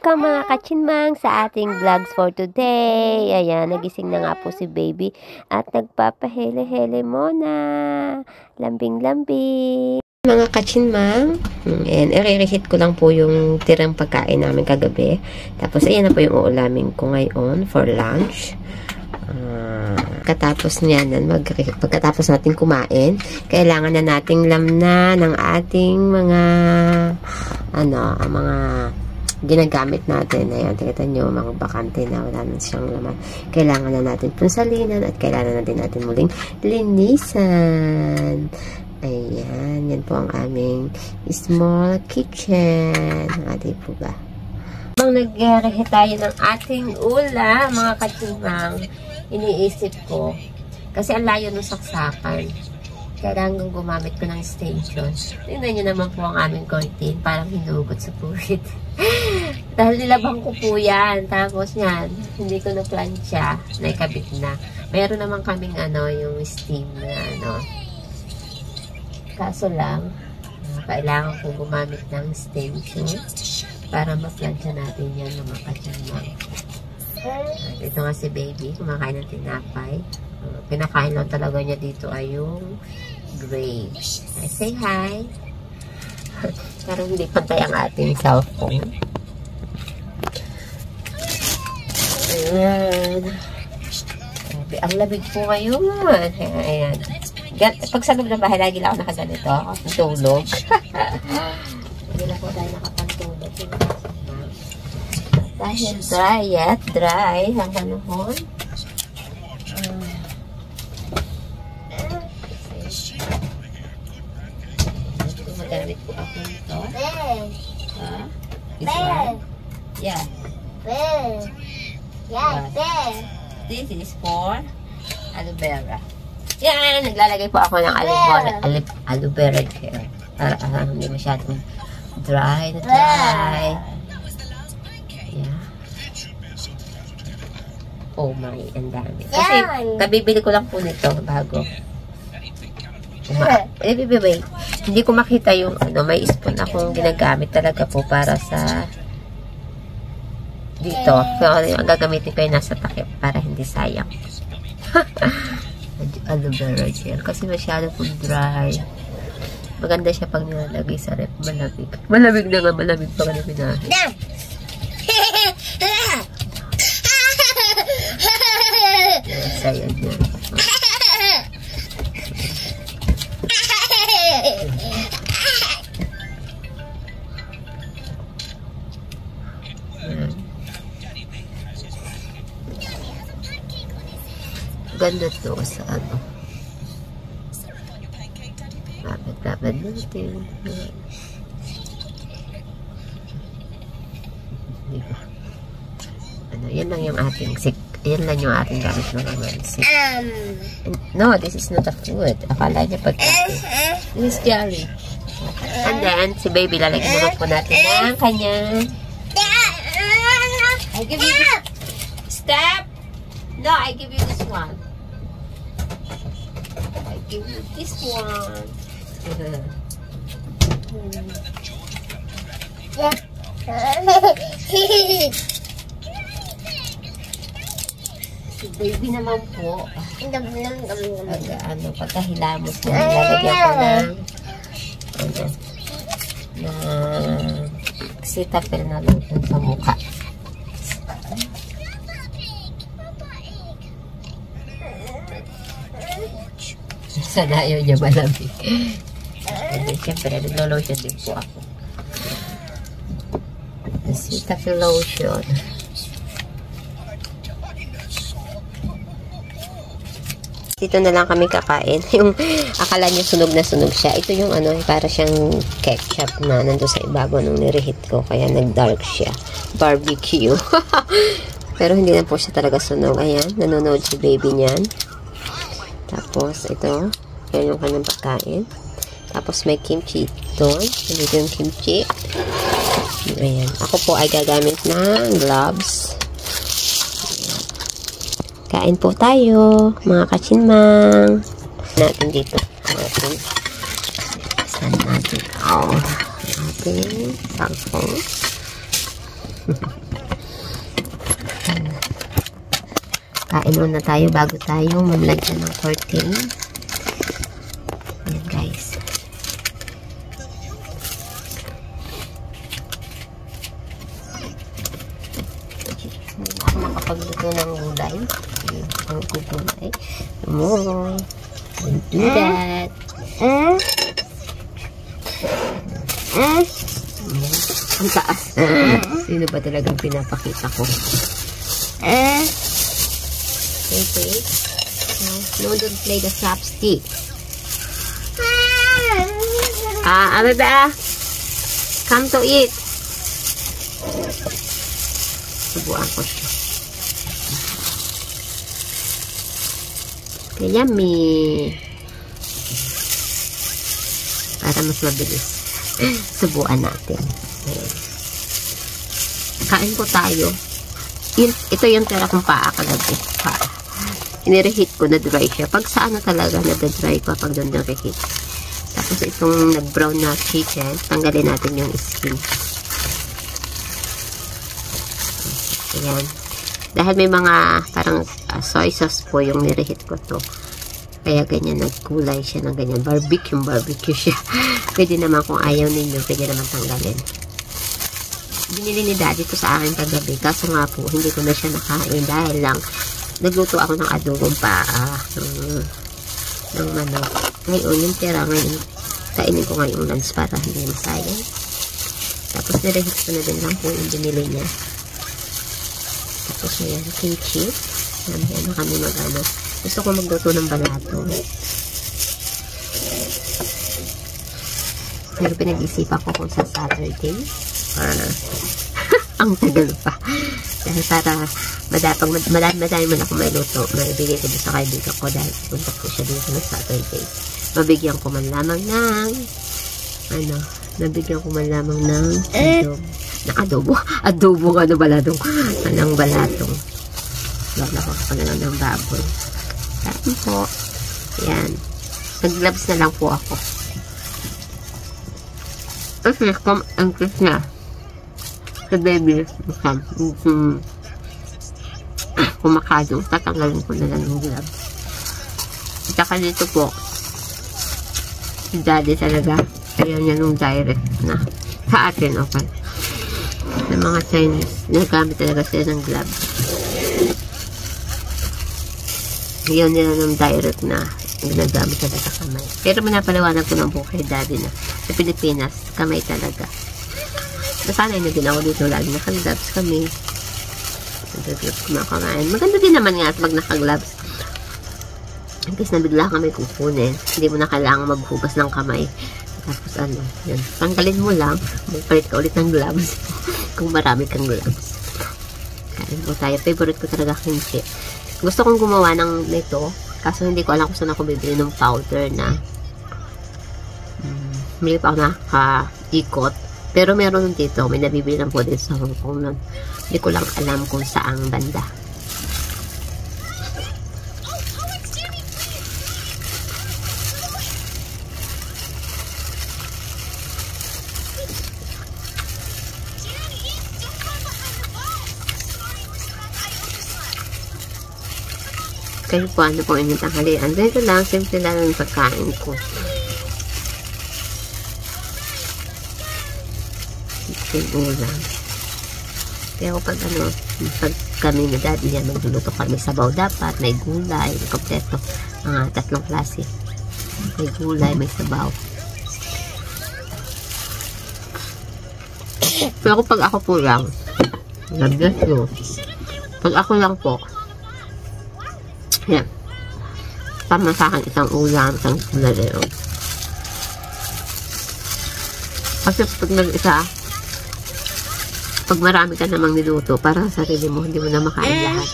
Welcome mga kachinmang sa ating vlogs for today. Ayan, nagising na nga po si baby at nagpapahele-hele muna. Lambing-lambing. Mga kachinmang, and i-reheat ko lang po yung tirang pagkain namin kagabi. Tapos ayan na po yung uulamin ko ngayon for lunch. Pagkatapos natin kumain, kailangan na nating lamna ng ating mga mga ginagamit natin. Ayan, tingnan nyo, mga bakante na wala na siyang laman. Kailangan na natin punsalinan at kailangan natin muling linisan. Ayan, yan po ang aming small kitchen. Adi po ba? Habang nag-reheat tayo ng ating ulam, mga kachimang, iniisip ko, kasi ang layo ng saksakan. Kailangan gumamit ko ng station. Tingnan nyo naman po ang aming curtain. Parang hinugot sa puwit. Dahil nilabang ko po yan. Tapos yan, hindi ko na plancha. Naikabit na. Meron naman kaming yung steam na Kaso lang, kailangan ko gumamit ng station para ma-plancha natin yan mga kachamang. Ito nga si baby, kumakain ng tinapay. Pinakain lang talaga niya dito ay yung grapes. Say hi. Pero hindi pantay ang ating cellphone. Ayan. Ang labig po ngayon. Ayan. Pag sa loob ng bahay, lagi lang ako nakaganito. Tulog. Hindi lang po tayo nakapantulog. Dahil dry ang panahon. Magamit po ako nito. This one? Yeah. This is for aloe vera. Yan! Naglalagay po ako ng aloe vera care. Para hindi masyadong dry na dry. Yeah. Oh my, ang dami. Kasi kabibili ko lang po nito bago. Wait. Hindi ko makita yung may spoon akong ginagamit talaga po para sa dito. So, ang gagamitin ko yung nasa takip para hindi sayang. Aloe vera gel. Kasi masyado po dry. Maganda siya pag nilalagay sa rep. Malamig. Malamig na nga. Malamig pa ka na pinahin. Saya niya. Ganda to sa Lapad natin. Yan lang yung ating yan lang yung ating gamit ng emergency. No, this is not a food. Akala niya pagkain. This is jelly. And then, si baby, lalagyan naman po natin ng kanya. I give you this. Step! No, I give you this one. I give you this one. Si baby naman po. Pagkahilamos na lalagyan ko ng Cetaphil na lotion sa mukha. Sana ayaw niya malamig. And then, siyempre, naglo-lotion din po ako. Cetaphil lotion. Dito na lang kami kakain. Yung akala niya sunog na sunog siya. Ito yung para siyang ketchup na nandun sa ibabaw nung nireheat ko. Kaya nag-dark siya. Barbecue. Pero hindi na po siya talaga sunog. Ayan, nanonood si baby niyan. Tapos, ito. Yan yung kanyang pagkain. Tapos, may kimchi doon. Dito yung kimchi. Ayan. Ako po ay gagamit ng gloves. Kain po tayo, mga kachinmang. Natin dito. Saan natin? Ating cellphone. Kain muna tayo bago tayo mamlagyan ng curtain. Ayan guys. Hindi na ako makapagluto ng gulay. Ang gulay. More. Don't do that. Ang taas. Sino ba talagang pinapakita ko? Okay. No, don't play the chopstick. Bebe. Come to eat. Subuan ko siya. Okay, yummy. Para mas mabilis. Subuan natin. Ayan. Kain po tayo. Ito yung tira kong paa kagabi. Inireheat ko, na-dry siya. Pag sa ano talaga, na-dry ko pag doon na-reheat. Tapos itong nag-brown na chicken, tanggalin natin yung skin. Ayan. Dahil may mga parang soy sauce po yung nireheat ko to. Kaya ganyan, nagkulay siya ng ganyan. Barbecue siya. Pwede naman kung ayaw ninyo, pwede naman tanggalin. Binili ni daddy to sa akin kagabi. Kaso nga po, hindi ko na siya nakain dahil lang nagluto ako ng adobong paa ng manok. Ngayon, yung tira ngayon, kainin ko ngayong lunch para hindi masayang. Tapos nireheat ko na din lang po yung binili niya. Tapos ngayon, kimchi. Yan na kami mag-ano. Gusto ko magluto ng balato. Pero pinag-isipan ko kung sa Saturday. Ang tagal pa. Dahil para madami man ako may luto. Maibigay ko sa kaibigan ko dahil punta ko siya dito ng Saturday. Mabigyan ko man lamang ng nabigyan ko man lamang ng adobo. Adobo ano balatong. Anong balatong. Lalako ko na lang ng baboy. Kain po. Yan. Nag-gloves na lang po ako. Ang kiss na. Sa baby. Kumakadong. Tatanggalin ko na lang yung gloves. At saka dito po. Si daddy talaga. Ayaw niya nung direct na. Sa atin, okay. Sa mga Chinese, nagamit talaga sila ng gloves. Ayaw nila nung direct na ginagamit talaga kamay. Pero manapaliwanag ko ng buhay daddy na sa Pilipinas, kamay talaga. Nasanay na din ako dito lagi. Naka-gloves kami. Naka-gloves kumakain. Maganda din naman nga at pag naka-gloves. In case na bigla kami kukunin, hindi mo na kailangan maghugas ng kamay. Tapos yan. Tanggalin mo lang. Magpalit ka ulit ng gloves. Kung marami kang gloves. Kain po tayo. Favorite ko talaga kimchi. Gusto kong gumawa ng nito. Kaso hindi ko alam kung saan ako bibili ng powder na hindi pa ako naka-ikot. Pero meron dito. May nabibili lang po din sa Hong Kong nun. Hindi ko lang alam kung saang banda. Kayo po, ano po inyong tanghalian. Dito lang, simple lang yung pagkain ko. Yung ulam. Kaya pag pag kami na daddy niya, magluluto kami sabaw dapat, may gulay, may kompleto. Mga tatlong klase. May gulay, may sabaw. Pero pag ako po lang, lagyan ko. Pag ako lang po, yan. Tama sa akin isang ulam, isang gulay. Kasi pag nag-isa, pag marami ka namang niluto, para sa sarili mo, hindi mo na makain lahat.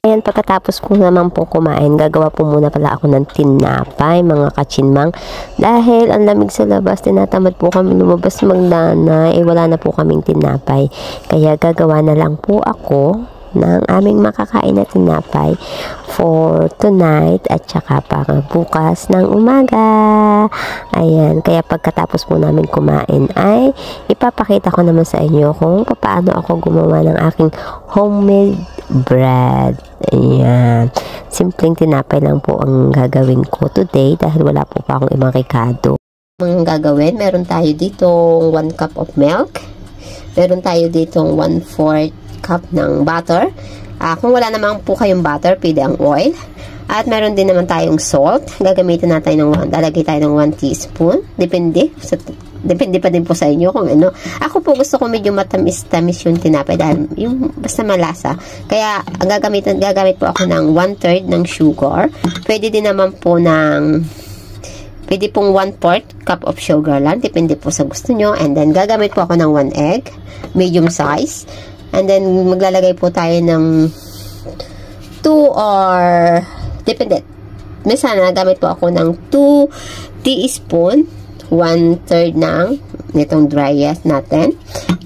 Ayan, pagkatapos ko naman po kumain, gagawa po muna pala ako ng tinapay, mga kachinmang. Dahil ang lamig sa labas, tinatamad po kami lumabas magnanay, wala na po kaming tinapay. Kaya gagawa na lang po ako ng aming makakain na tinapay for tonight at saka para bukas ng umaga. Ayan, kaya pagkatapos po namin kumain ay ipapakita ko naman sa inyo kung paano ako gumawa ng aking homemade bread. Ayan, simpleng tinapay lang po ang gagawin ko today dahil wala po pa akong ibang ricado. Mga gagawin, meron tayo dito 1 cup of milk. Meron tayo dito 1/4 cup ng butter. Kung wala naman po kayong butter, pwede ang oil. At meron din naman tayong salt. Gagamitin natin lalagay tayo ng 1 teaspoon. Depende pa din po sa inyo kung ano. Ako po gusto ko medyo matamis-tamis yung tinapay dahil yung basta malasa. Kaya gagamit po ako ng 1/3 ng sugar. Pwede din naman po pwede pong 1/4 cup of sugar lang. Depende po sa gusto nyo. And then, gagamit po ako ng 1 egg. Medium size. And then, maglalagay po tayo ng 2 or... Depende. Minsan, nagamit po ako ng 2 teaspoon. 1/3 ng nitong dry yeast natin.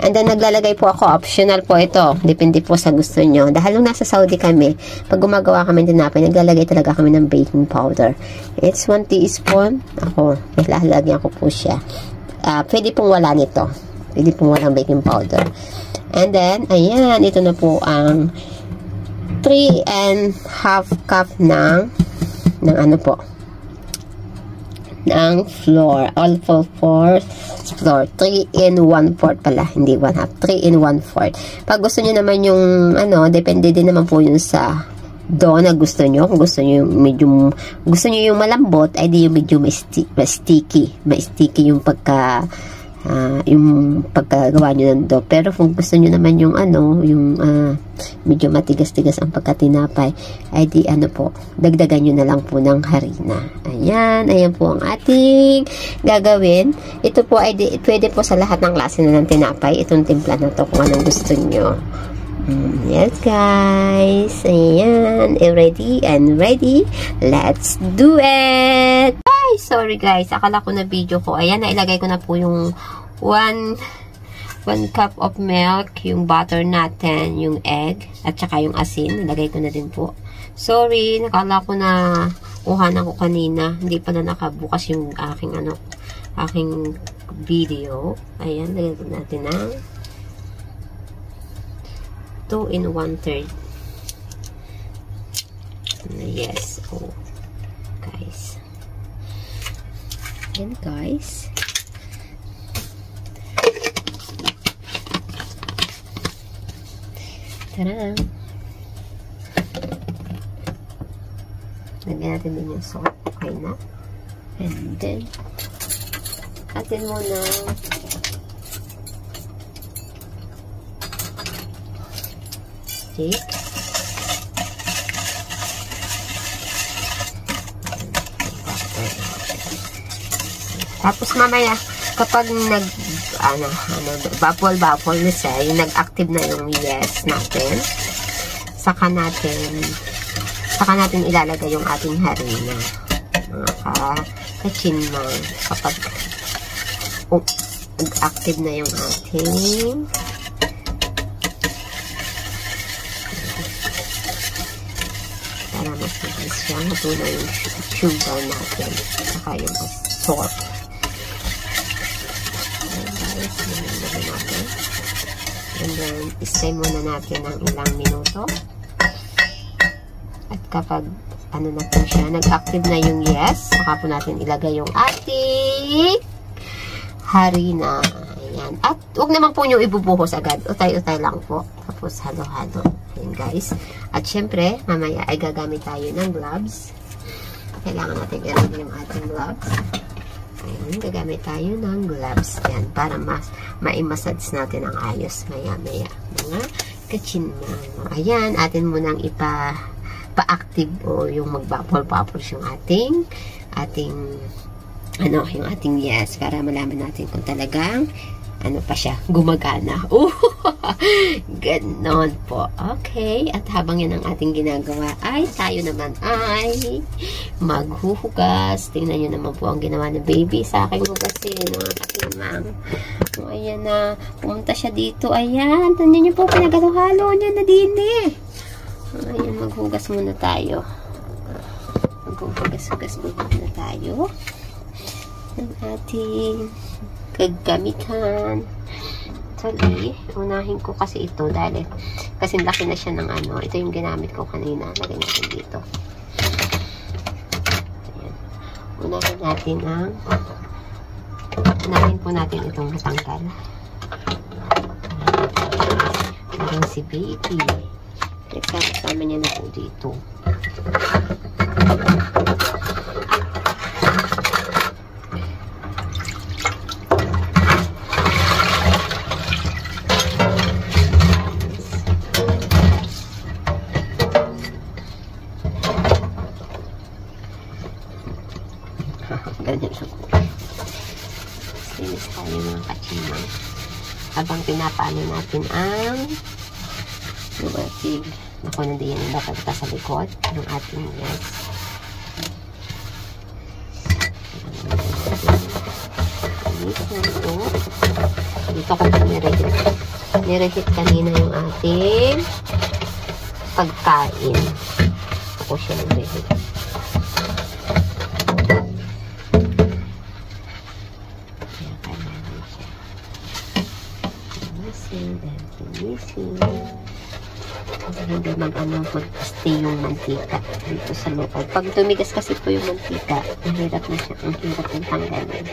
And then, naglalagay po ako. Optional po ito. Depende po sa gusto nyo. Dahil nung nasa Saudi kami, pag gumagawa kami ng tinapay, naglalagay talaga kami ng baking powder. It's 1 teaspoon. Ako, lalagyan ko po siya. Pwede pong wala nito. Pwede pong walang baking powder. And then, ayan, ito na po ang 3.5 cup ng ano po, ng flour. All for flour. 3 in 1/4 pala. Hindi 1/2. 3 in 1/4. Pag gusto nyo naman yung, depende din naman po yun sa dough na gusto nyo. Kung gusto nyo yung yung malambot, ay di yung medyo sticky. Ma-sticky yung pagkagawa nyo ng dough. Pero kung gusto nyo naman yung medyo matigas-tigas ang pagkatinapay, ay di po, dagdagan nyo na lang po ng harina. Ayan po ang ating gagawin. Ito po ay pwede po sa lahat ng klase na ng tinapay. Itong timpla na to kung anong gusto nyo. Yes guys, ayan, ready and ready. Let's do it! Sorry guys, akala ko na video ko. Ayan, nailagay ko na po yung 1 cup of milk, yung butter natin, yung egg, at saka yung asin. Nilagay ko na din po. Sorry, nakala ko na kuhanan ko kanina. Hindi pa na nakabukas yung aking video. Ayan, lagay ko natin ng 2 in 1/3. Yes. Oh, guys. Ayan guys. Tara. Lagyan natin din yung salt. Okay na. And then, atin muna stick. Tapos mamaya, kapag bubble na siya, yung nag-active na yung yes natin, saka natin ilalagay yung ating harina. Mga kachinmang. Kapag nag-active na yung ating para mas mabilis siya, matuna yung sugar natin, saka yung salt. And then, stay muna natin ng ilang minuto. At kapag, na po siya, nag-active na yung yes, saka po natin ilagay yung ating harina. Ayan. At, huwag naman po nyo ibubuhos agad. Utay-utay lang po. Tapos, halo-halo. Ayan, guys. At, syempre, mamaya ay gagamit tayo ng gloves. Kailangan natin ilagay yung ating gloves. Ayan, gagamit tayo ng gloves yan para ma-massage natin ang ayos maya-maya. Mga kachinmang. Ayan, atin munang pa-active o yung mag-bubble-bubbles yung ating yes, para malaman natin kung talagang ano pa siya, gumagana. Ganon po. Okay, at habang yan ang ating ginagawa, ay tayo naman ay maghuhugas. Tingnan nyo naman po ang ginawa ni baby sa aking hugasin, mga katimang. So, ayan na, pumunta siya dito. Ayan, tingnan nyo po, pinagalo-halo niya na din eh. Ayan, maghugas muna tayo. Maghugas-hugas muna tayo ng ating gagamitan. Actually, unahin ko kasi ito dahil kasi laki na siya ng ano. Ito yung ginamit ko kanina. Lagay natin dito. Ayan. Unahin po natin itong matanggal. Ayan si baby. Nagsama-sama niya na po dito. Ganyan siya po. Sinis tayo mga kachimang. Habang pinapalo natin ang lumatig. Naku, nandiyan yung batagta sa likod ng ating yes. Dito ko nirehit. Nirehit kanina yung ating pagkain. Ako siya nirehit. Kasi hindi mag-stay yung mantika dito sa loob. Pag tumigas kasi po yung mantika, mahirap na siya. Ang hirap yung tanggalin.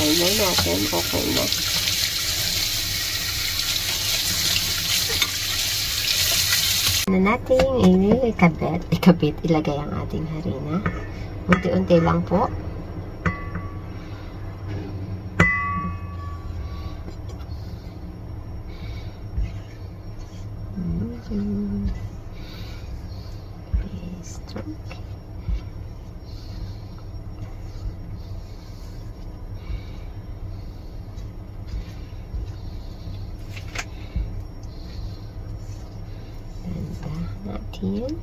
Ayan guys. Okay na. Na nating ikabit, ilagay ang ating harina. Unti-unti lang po. Natin.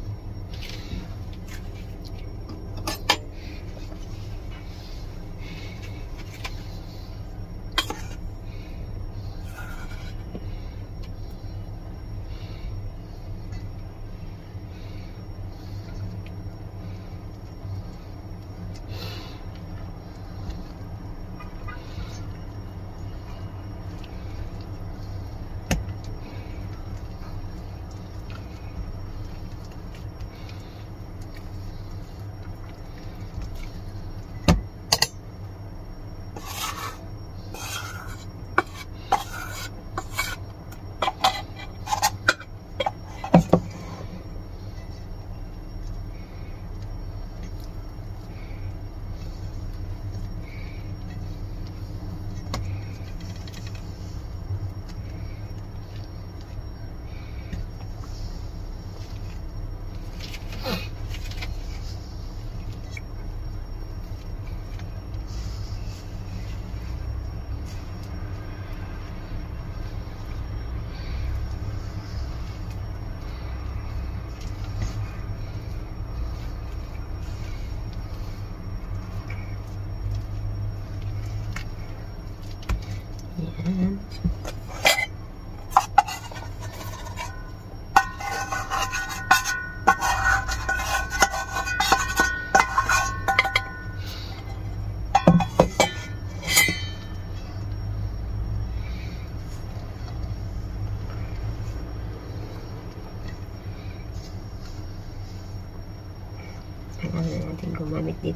Ayan.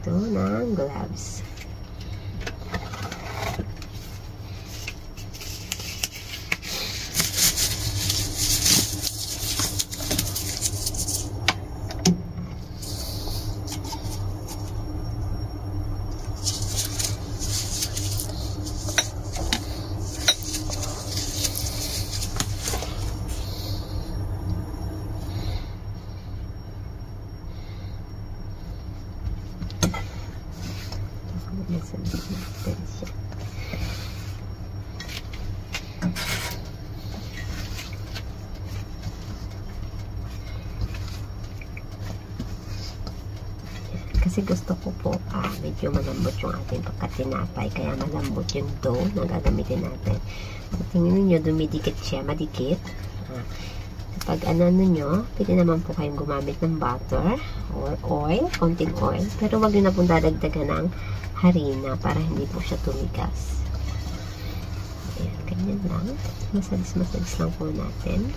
ito ng gloves. Kasi gusto ko po medyo malambot yung ating pagkatinapay, kaya malambot yung dough na gagamitin natin. Tingnan niyo, dumidikit siya, madikit. Pag nyo, pwede naman po kayong gumamit ng butter or oil, konting oil, pero wag nyo na pong dadagdagan ng harina para hindi po siya tumigas. Ayan, ganyan lang. Masalis lang po natin.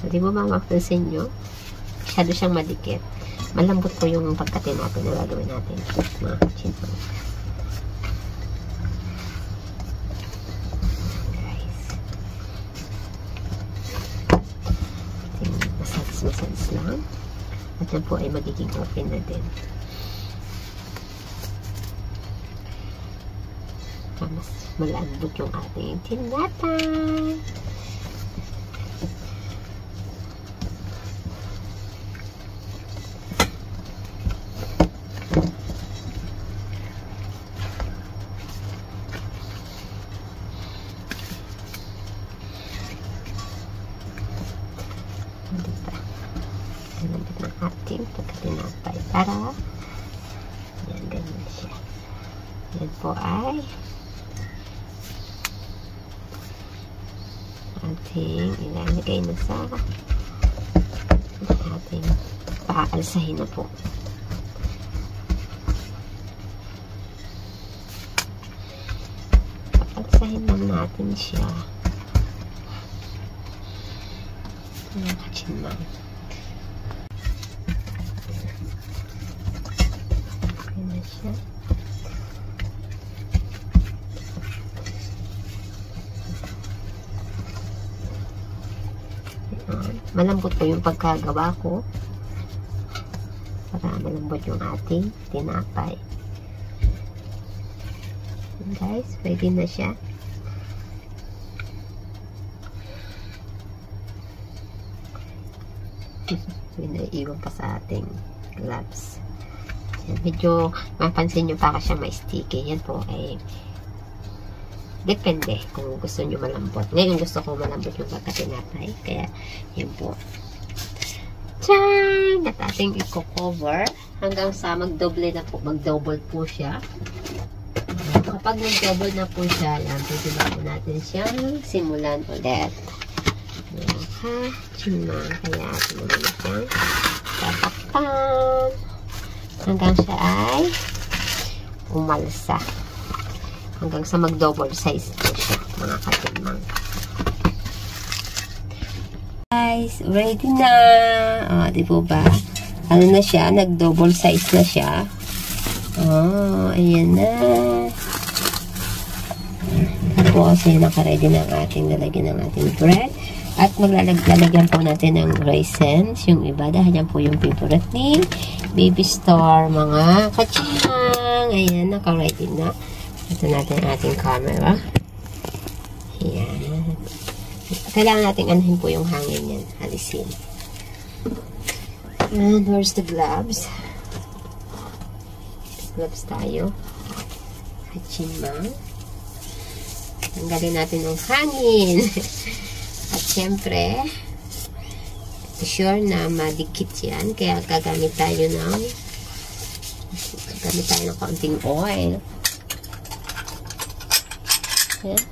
So, di ba mapapansin nyo? Masyado siyang madikit. Malambot po yung pagkatinapay na gagawin natin. Mga kachinang. Masalis lang. At yan po ay magiging open na din. Mas malambot yung ating tinapay. Malambot ng ating pagkatinapay para yan, ganyan siya. Yan po ay ating ilalagay na sa ating paalsahin na po. Paalsahin lang natin siya. Mga kachinang. Siya. Malambot po yung pagkagawa ko para malambot yung ating tinapay. Guys, pwede na siya. May naiiwan pa sa ating gloves. Medyo mapansin nyo pa siya may sticky. Yan po ay depende kung gusto nyo malambot. Ngayon gusto ko malambot yung pagkatinapay. Kaya yan po. Tiyaan! At ating i-cover hanggang sa magdoble na po. Magdouble po siya. Kapag nag-double na po siya, yan, pwede ba po natin siyang simulan ulit. Kaya atin naman siyang tatakpan hanggang siya ay umalsa. Hanggang sa mag-double size po siya, mga katimang. Guys, ready na. Di po ba? Ano na siya? Nag-double size na siya. Ayan na. Tapos, ayan, naka-ready na ang ating lalagyan ng ating bread. At maglalagyan po natin ng raisins. Yung iba, dahil yan po yung favorite ni Baby Star, mga kachimang. Ayan, naka-ready na. Ito natin ang ating camera. Ayan. Kailangan natin anahin po yung hangin yan. Alisin. And where's the gloves? Gloves tayo. Kachimang. Tanggalin natin yung hangin. At syempre, sure na madikit yan. Kaya gagamit tayo ng konting oil. Ayan.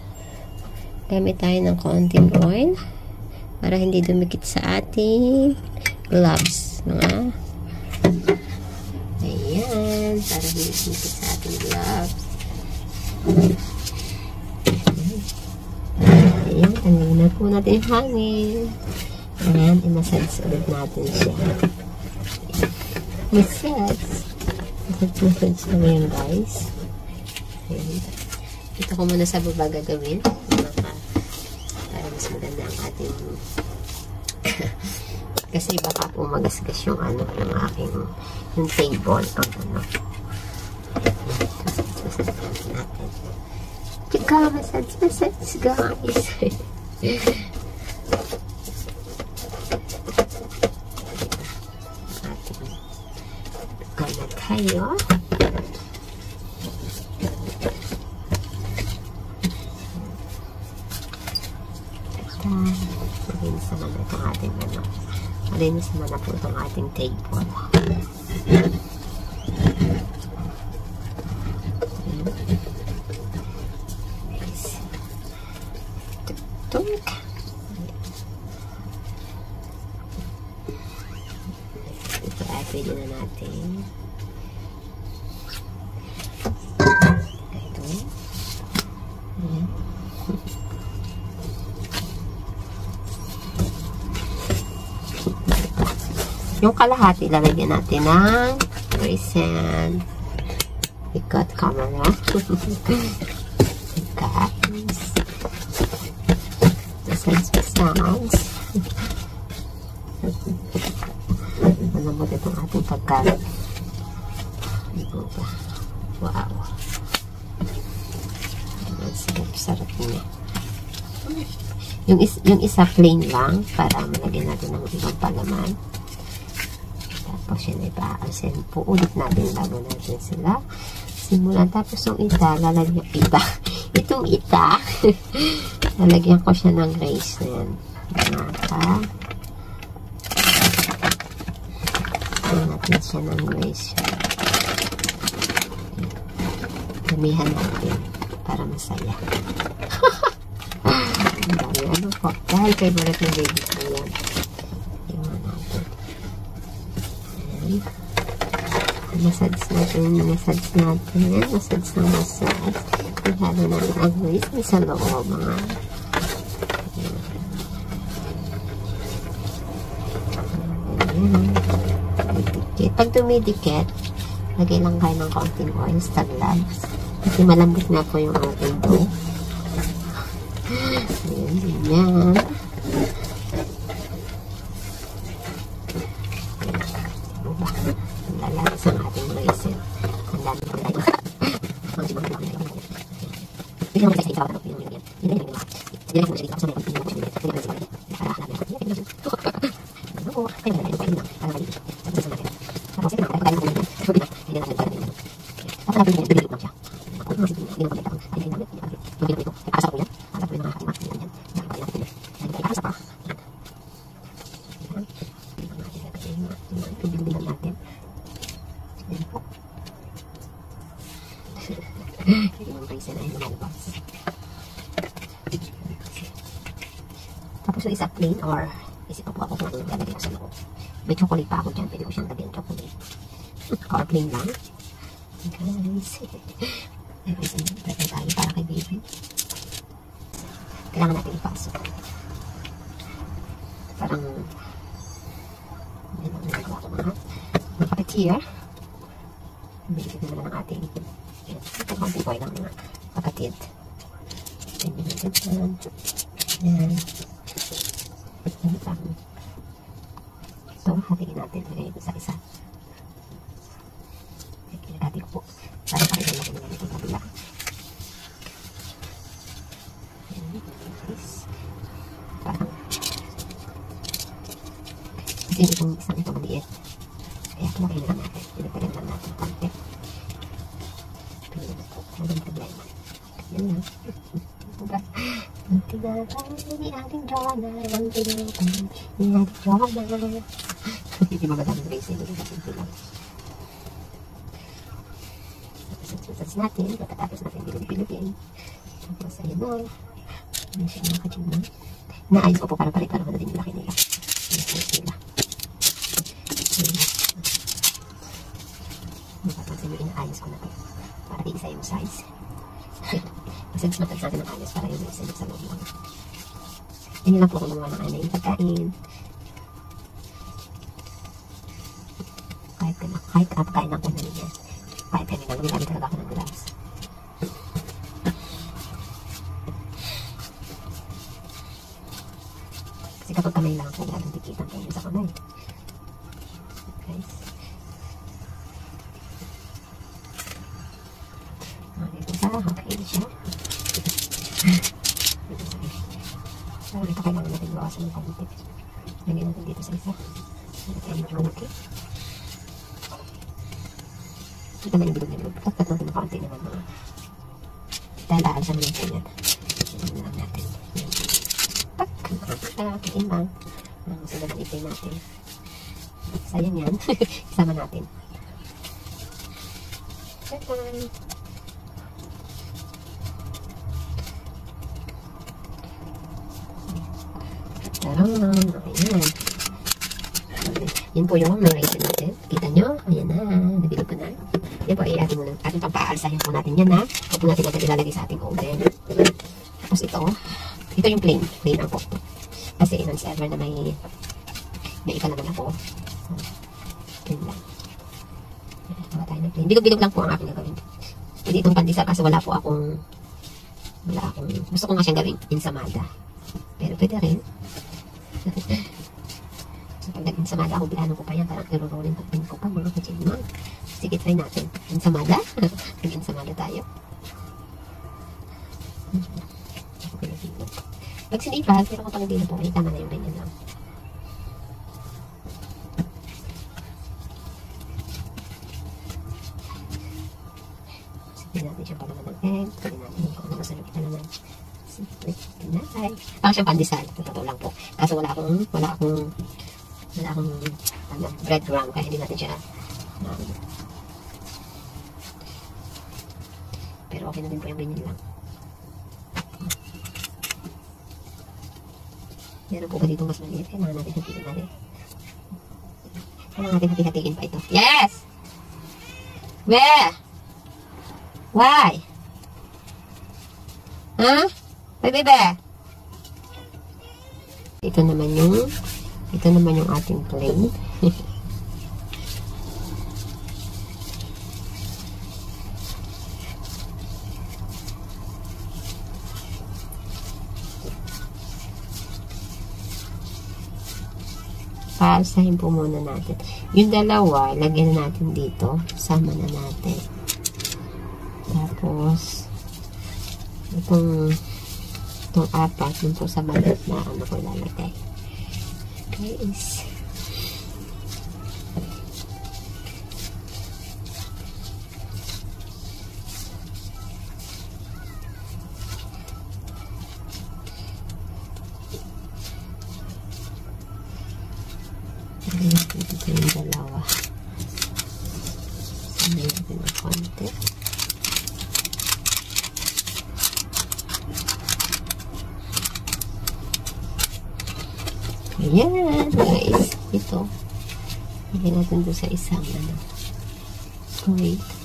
Gamit tayo ng konting oil para hindi dumikit sa ating gloves. Mga ayan. Para hindi dumikit sa ating gloves. Ayan. Tanggalin na po natin yung hangin. And i-massage ulit natin siya. Massage kami yun, guys. Okay. Ito ko muna sa baba gagawin. Para mas maganda ang ating kasi baka po magasgas yung ano, yung aking yung table. Massage natin. Chika, massage, guys. Tayo. Malinis naman na itong ating ano. Malinis naman na po itong ating table. Tuk-tuk. Ito ay pwede na natin. Yung kalahati, lalagyan natin ng resin. Ikot camera. Ikat. Massage. Malambot itong ating pagkalat. Wow. Sarap niya. Yung isa plain lang para malagyan natin ng ibang palaman. Tapos yun ay paasin po ulit natin bago natin sila simulan. Tapos yung ita, lalagyan itong ita lalagyan ko siya ng glaze na yan. Lalagyan natin siya ng glaze. Gamihan natin para masaya. Ano po, dahil favorite ng baby ko yan. Iwan natin. Massage natin. Massage ng massage. Ihalo natin ang waist sa loob, mga dikit. Pag tumidikit, lagay lang kayo ng konting oil sa gloves. Kasi malambot na po yung ating dough. Ayan. Lalabas ang ating resin. Ang dami po tayo. Tapos yung isa plain or isip po ako kung ano yung lalagay ko sa loob. May chocolate pa ako dyan. Pwede ko siyang lagyan chocolate. Or plain lang. Guys. Pwede tayo para kay baby. Kailangan natin ipasok. Parang hindi lang nagagawa ko mga kapatier. Bilikit naman ang ating ito konting oil lang mga kapatid. Pwede natin dyan. Yan. Ito, hatiin natin. Lagay ito sa isa. Kinagati ko po. Para pakita natin natin itong kabila. Parang kasi itong isang ito maliit. Kaya kinagay na lang natin. Pinagtagan lang natin konti. Magandang problema. Yan lang. Ang tinatawag ni ating Joanna. Ang tinatawag ni ating Joanna. Hindi magadang racing. Hindi natin bilang. Tapos natin. Pagkatapos natin bilog-bilogin. Tapos ayun na. Ano siya mga kachumang. Naayos ko po para pare-pare na din yung laki nila. Ayos nila. Mapapansin yung inaayos ko na ito. Para isa yung size. Kasi mas matags natin ang ayos para yung isa sa loob lang. Hindi lang po ako naman ng anay yung pagkain. kahit pagkain lang po na niya. Kahit kami lang, gumagamit talaga ako ng gloves. Kasi kapag kamay lang po, lalong dikitan kayo sa kamay. Guys. Dito sa, okay siya. So, ito kailangan natin bawasan ng kaunti. Lagyan natin dito sa isa. Ito tayo ng kaunti. Kita na yung bilog na bilog. Tapos natin ng kaunti naman mga. Dahil aalisan mo yung ganyan. Ito na lang natin. Tak! Katimbang. Sunod ang ipin natin. Sayang yan. Isama natin. Bye-bye! Ayan. Yan po yung narration natin. Kita nyo? Ayan na. Nabilog ko na. Yan po ay ating pampaalsahin po natin yan na. Huwag po natin agad ilalagay sa ating oven. Tapos ito yung plain. Plain ako. Kasi non-server na may iba naman ako. Plain lang. Tawa tayo ng plain. Bilog-bilog lang po ang aking gagawin. Hindi itong pandesal kasi wala akong gusto ko nga siyang gawin ensamada. Pero pwede rin. So, pag nag-ensamada ako, bilano ko pa yan. Parang nirorolin ko pa mga kachimang. Sige, try natin. Ensamada? Nag-ensamada tayo. Pag sinipag, pero kapag hindi na po, ay tama na yung ganyan lang. Sige natin siyang palaman ng egg. Sige natin kung ano masarap kita naman. Ay, ako siyang pandesal. Totoo lang po. Kaso wala akong breadcrumb kaya hindi natin siya pero okay na din po yung ganyan lang. Meron po ba dito mas maliit? Kailangan natin hatiin natin. Kailangan natin hati-hatiin pa ito. Yes! Where? Why? Huh? Bebe! Ito naman yung ating plain. Paalsahin po muna natin. Yung dalawa, lagyan na natin dito. Sama na natin. Tapos, itong apat, yun po sa balat na ano ko lalagay. Guys. Ito yung dalawa. Sabi natin ng konti. Ayan, guys. Ito. Lagyan natin doon sa isang grate.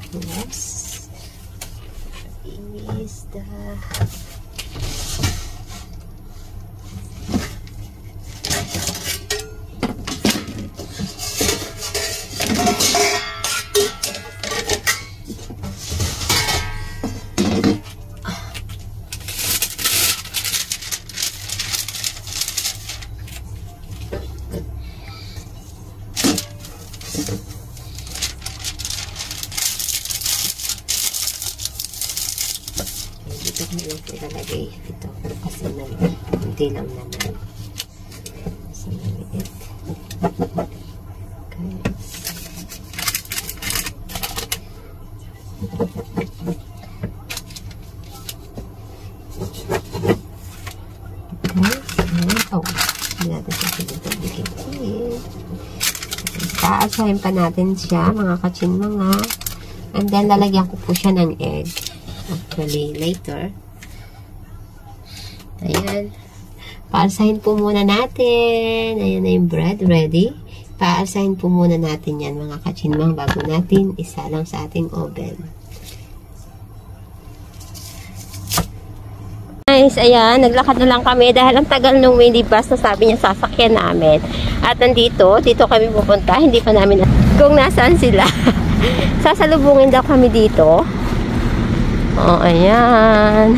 Yes. Is the dito ko lang po ilalagay ito. Kasi hindi lang naman. Kasi maliit. Guys. Oh, hindi natin siya pinagpagdikit. Aasahin pa natin siya, mga kachinmang. And then, lalagyan ko po siya ng egg. Actually, later. Ayan. Paasahin po muna natin. Ayan na yung bread, ready. Paasahin po muna natin yan, mga kachinmang, bago natin isalang sa ating oven. Guys, ayan, naglakad na lang kami dahil ang tagal nung minibus na sabi niya sasakyan namin. At dito kami pupunta, hindi pa namin kung nasaan sila. Sasalubungin daw kami dito. Oh, ayan.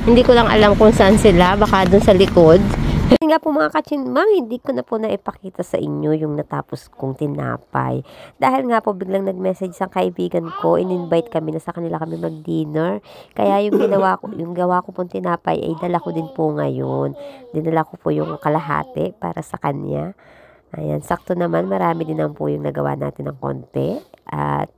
Hindi ko lang alam kung saan sila, baka dun sa likod. Kasi nga po mga kachinmang, hindi ko na po naipakita sa inyo yung natapos kong tinapay. Dahil nga po biglang nag-message sa kaibigan ko, in-invite kami na sa kanila kami mag-dinner. Kaya yung gawa ko pong tinapay ay dala ko din po ngayon. Dinala ko po yung kalahati para sa kanya. Ayan, sakto naman, marami din naman po yung nagawa natin ng konti. At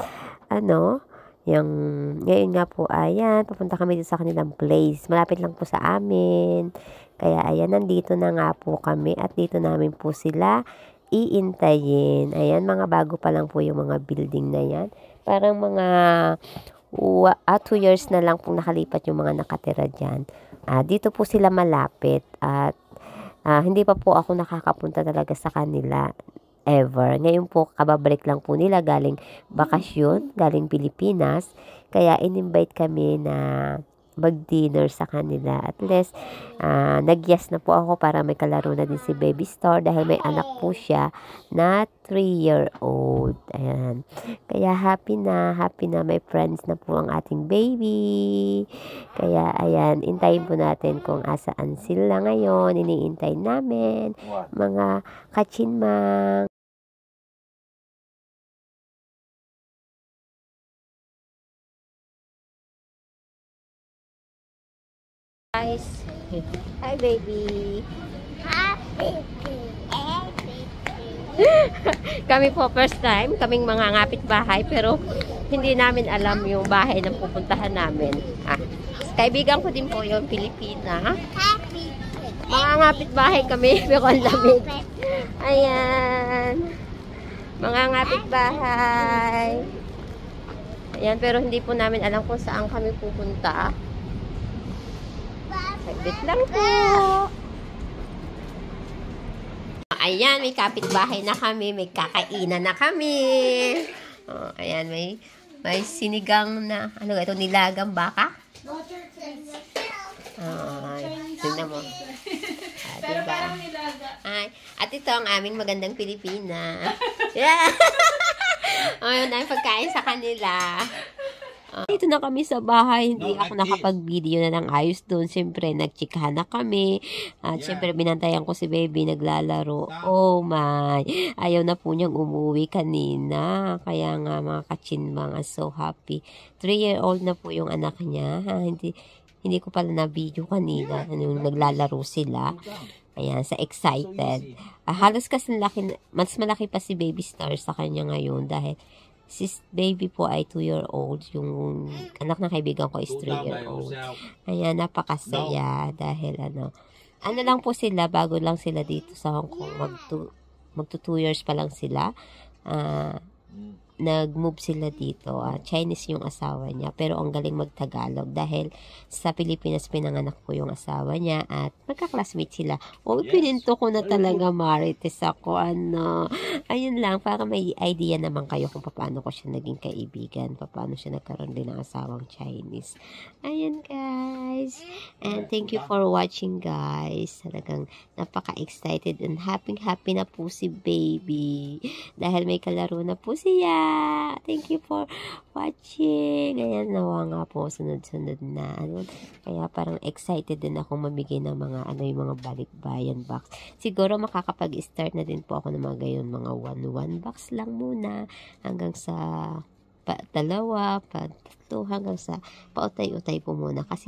ngayon nga po, ayan, papunta kami dito sa kanilang place. Malapit lang po sa amin. Kaya ayan, nandito na nga po kami at dito namin po sila iintayin. Ayan, mga bago pa lang po yung mga building na yan. Parang mga 2 years na lang po nakalipat yung mga nakatira dyan. Dito po sila malapit at hindi pa po ako nakakapunta talaga sa kanila ever. Ngayon po, kababalik lang po nila galing bakasyon, galing Pilipinas. Kaya in-invite kami na mag-dinner sa kanila. At least, nag-yes na po ako para may kalaro na din si Baby Star dahil may anak po siya na 3-year-old. Ayan. Kaya happy na may friends na po ang ating baby. Kaya, ayan, intayin po natin kung asaan sila ngayon. Iniintay namin, mga kachinmang. Guys, hi baby. Kami po first time, kaming mga ngapit bahay pero hindi namin alam yung bahay na pupuntahan namin. Kaibigan ko din po yung Pilipina. Mga ngapit bahay kami, pero ang lamig. Ayan. Mga ngapit bahay. Ayan, pero hindi po namin alam kung saan kami pupunta. Saglit lang po. Ayan, may kapitbahay na kami. May kakainan na kami. Ayan, may sinigang na, ito, nilagang baka? Tingnan mo. Diba? At ito ang aming magandang Pilipina. Yeah! Ayun, ang pagkain sa kanila. Dito na kami sa bahay, hindi ako nakapag-video na ng ayos doon. Siyempre, nagchikahan na kami. At siyempre, binantayan ko si baby naglalaro. Oh my! Ayaw na po niyang umuwi kanina. Kaya nga mga kachinmang, so happy. 3-year-old na po yung anak niya. Hindi ko pala na-video kanina. Naglalaro sila. Ayan, sa excited. Halos kasi mas malaki pa si Baby Star sa kanya ngayon dahil si baby po ay 2-year-old. Yung anak ng kaibigan ko is 3-year-old. Ayan, napakasaya dahil ano lang po sila, bago lang sila dito sa Hong Kong. Magto 2 years pa lang sila. Nag-move sila dito. Chinese yung asawa niya. Pero ang galing mag-Tagalog dahil sa Pilipinas pinanganak po yung asawa niya at magka-classmate sila. Pininto ko na talaga, Marites ako. Ayun lang, para may idea naman kayo kung paano ko siya naging kaibigan. Paano siya nagkaroon din ng asawang Chinese. Ayun, guys. And thank you for watching, guys. Talagang napaka-excited and happy na po si baby. Dahil may kalaro na po siya. Thank you for watching. Ayan, nawa nga po sunod-sunod na kaya parang excited din ako mamigay ng mga yung mga balikbayan box. Siguro makakapag-start na din po ako ng mga gayon, mga 1 box lang muna hanggang sa 2, 3 hanggang sa pautay-utay po muna kasi